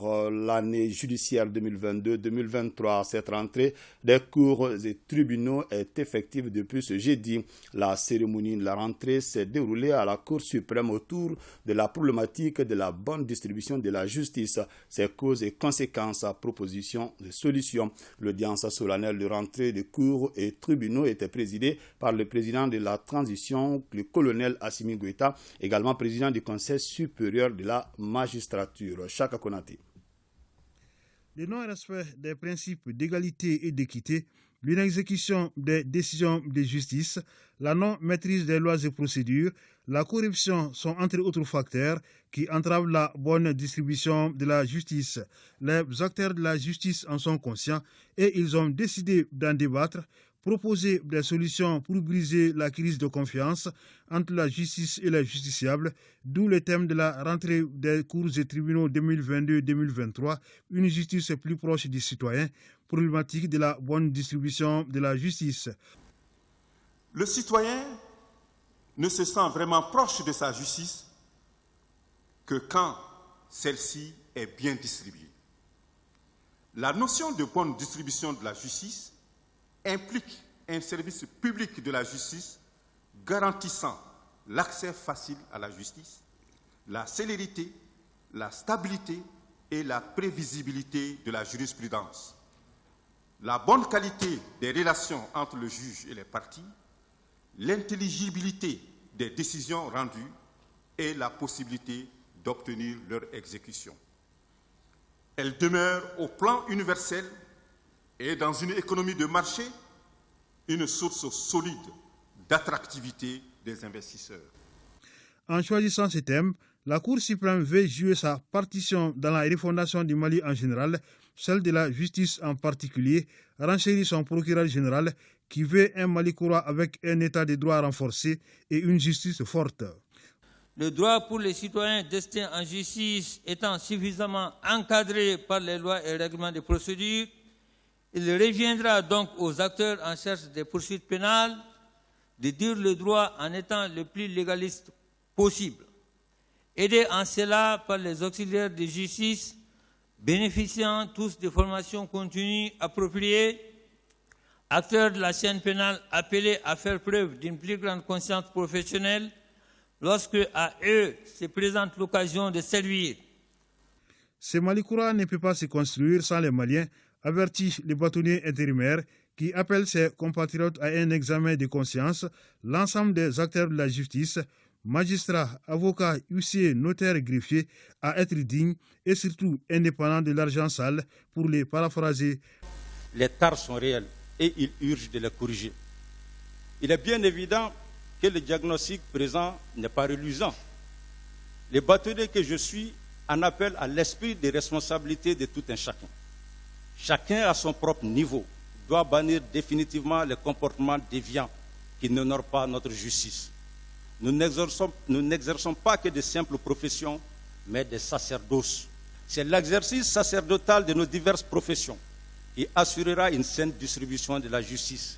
pour l'année judiciaire 2022-2023. Cette rentrée des cours et tribunaux est effective depuis ce jeudi. La cérémonie de la rentrée s'est déroulée à la Cour suprême autour de la problématique de la bonne distribution de la justice, ses causes et conséquences, propositions et solutions. L'audience solennelle de rentrée des cours et tribunaux était présidée par le président de la transition, le colonel Assimi Goïta, également président du Conseil supérieur de la magistrature. Chaka Konate. Le non-respect des principes d'égalité et d'équité, l'inexécution des décisions de justice, la non-maîtrise des lois et procédures, la corruption sont entre autres facteurs qui entravent la bonne distribution de la justice. Les acteurs de la justice en sont conscients et ils ont décidé d'en débattre, proposer des solutions pour briser la crise de confiance entre la justice et les justiciables, d'où le thème de la rentrée des cours et tribunaux 2022-2023, une justice plus proche des citoyens, problématique de la bonne distribution de la justice. Le citoyen ne se sent vraiment proche de sa justice que quand celle-ci est bien distribuée. La notion de bonne distribution de la justice implique un service public de la justice garantissant l'accès facile à la justice, la célérité, la stabilité et la prévisibilité de la jurisprudence, la bonne qualité des relations entre le juge et les parties, l'intelligibilité des décisions rendues et la possibilité d'obtenir leur exécution. Elle demeure au plan universel et dans une économie de marché, une source solide d'attractivité des investisseurs. En choisissant ce thème, la Cour suprême veut jouer sa partition dans la refondation du Mali en général, celle de la justice en particulier, renchérit son procureur général qui veut un Mali courant avec un état de droit renforcé et une justice forte. Le droit pour les citoyens destinés en justice étant suffisamment encadré par les lois et règlements de procédure, il reviendra donc aux acteurs en charge des poursuites pénales de dire le droit en étant le plus légaliste possible. Aidés en cela par les auxiliaires de justice, bénéficiant tous de formations continues appropriées, acteurs de la chaîne pénale appelés à faire preuve d'une plus grande conscience professionnelle lorsque à eux se présente l'occasion de servir. Ce Mali courant ne peut pas se construire sans les Maliens, avertit le bâtonnier intérimaire qui appelle ses compatriotes à un examen de conscience l'ensemble des acteurs de la justice, magistrats, avocats, huissiers, notaires et greffiers, à être dignes et surtout indépendants de l'argent sale, pour les paraphraser. Les tares sont réels et il urge de les corriger. Il est bien évident que le diagnostic présent n'est pas reluisant. Le bâtonnier que je suis en appelle à l'esprit de responsabilité de tout un chacun. Chacun à son propre niveau doit bannir définitivement les comportements déviants qui n'honorent pas notre justice. Nous n'exerçons pas que de simples professions, mais des sacerdoces. C'est l'exercice sacerdotal de nos diverses professions qui assurera une saine distribution de la justice.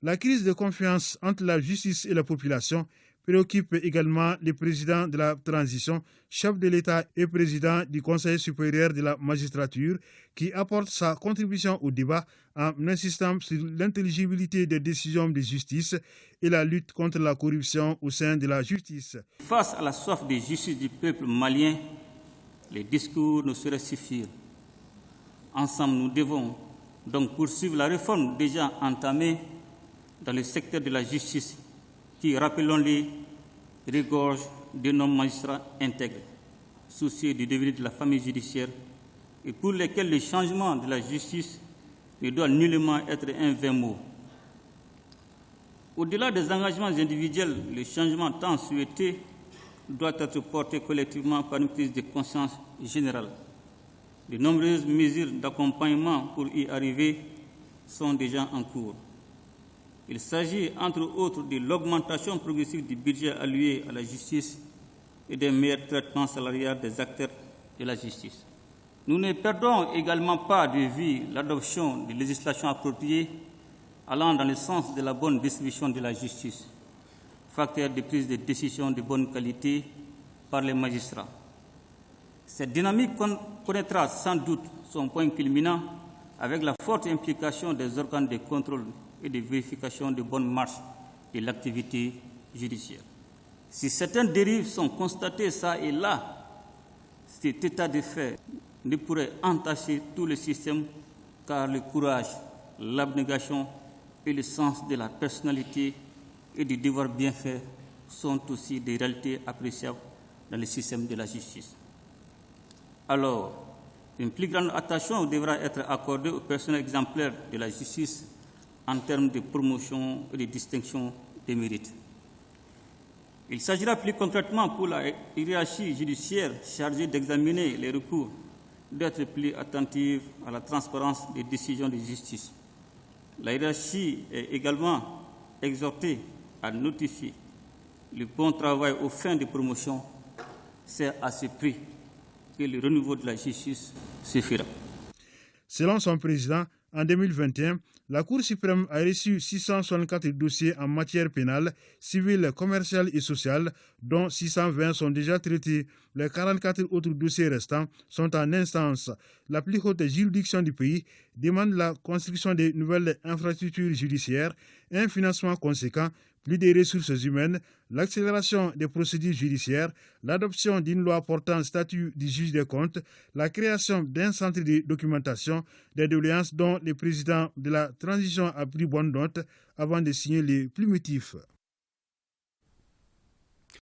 La crise de confiance entre la justice et la population préoccupe également le président de la transition, chef de l'État et président du Conseil supérieur de la magistrature, qui apporte sa contribution au débat en insistant sur l'intelligibilité des décisions de justice et la lutte contre la corruption au sein de la justice. Face à la soif de justice du peuple malien, les discours ne sauraient suffire. Ensemble, nous devons donc poursuivre la réforme déjà entamée dans le secteur de la justice qui, rappelons-le, regorge de nos magistrats intègres, soucieux du devenir de la famille judiciaire et pour lesquels le changement de la justice ne doit nullement être un vain mot. Au-delà des engagements individuels, le changement tant souhaité doit être porté collectivement par une prise de conscience générale. De nombreuses mesures d'accompagnement pour y arriver sont déjà en cours. Il s'agit, entre autres, de l'augmentation progressive du budget alloué à la justice et des meilleurs traitements salarial des acteurs de la justice. Nous ne perdons également pas de vue l'adoption de législation appropriée allant dans le sens de la bonne distribution de la justice, facteur de prise de décision de bonne qualité par les magistrats. Cette dynamique connaîtra sans doute son point culminant avec la forte implication des organes de contrôle et de vérification de bonne marche de l'activité judiciaire. Si certaines dérives sont constatées ça et là, cet état de fait ne pourrait entacher tout le système car le courage, l'abnégation et le sens de la personnalité et du devoir bien fait sont aussi des réalités appréciables dans le système de la justice. Alors, une plus grande attention devra être accordée aux personnels exemplaires de la justice en termes de promotion et de distinction des mérites. Il s'agira plus concrètement pour la hiérarchie judiciaire chargée d'examiner les recours d'être plus attentive à la transparence des décisions de justice. La hiérarchie est également exhortée à notifier le bon travail aux fins de promotion. C'est à ce prix que le renouveau de la justice se fera. Selon son président, en 2021, la Cour suprême a reçu 664 dossiers en matière pénale, civile, commerciale et sociale, dont 620 sont déjà traités. Les 44 autres dossiers restants sont en instance. La plus haute juridiction du pays demande la construction de nouvelles infrastructures judiciaires, un financement conséquent, plus de ressources humaines, l'accélération des procédures judiciaires, l'adoption d'une loi portant statut du juge des comptes, la création d'un centre de documentation des doléances dont le président de la transition a pris bonne note avant de signer les plumitifs.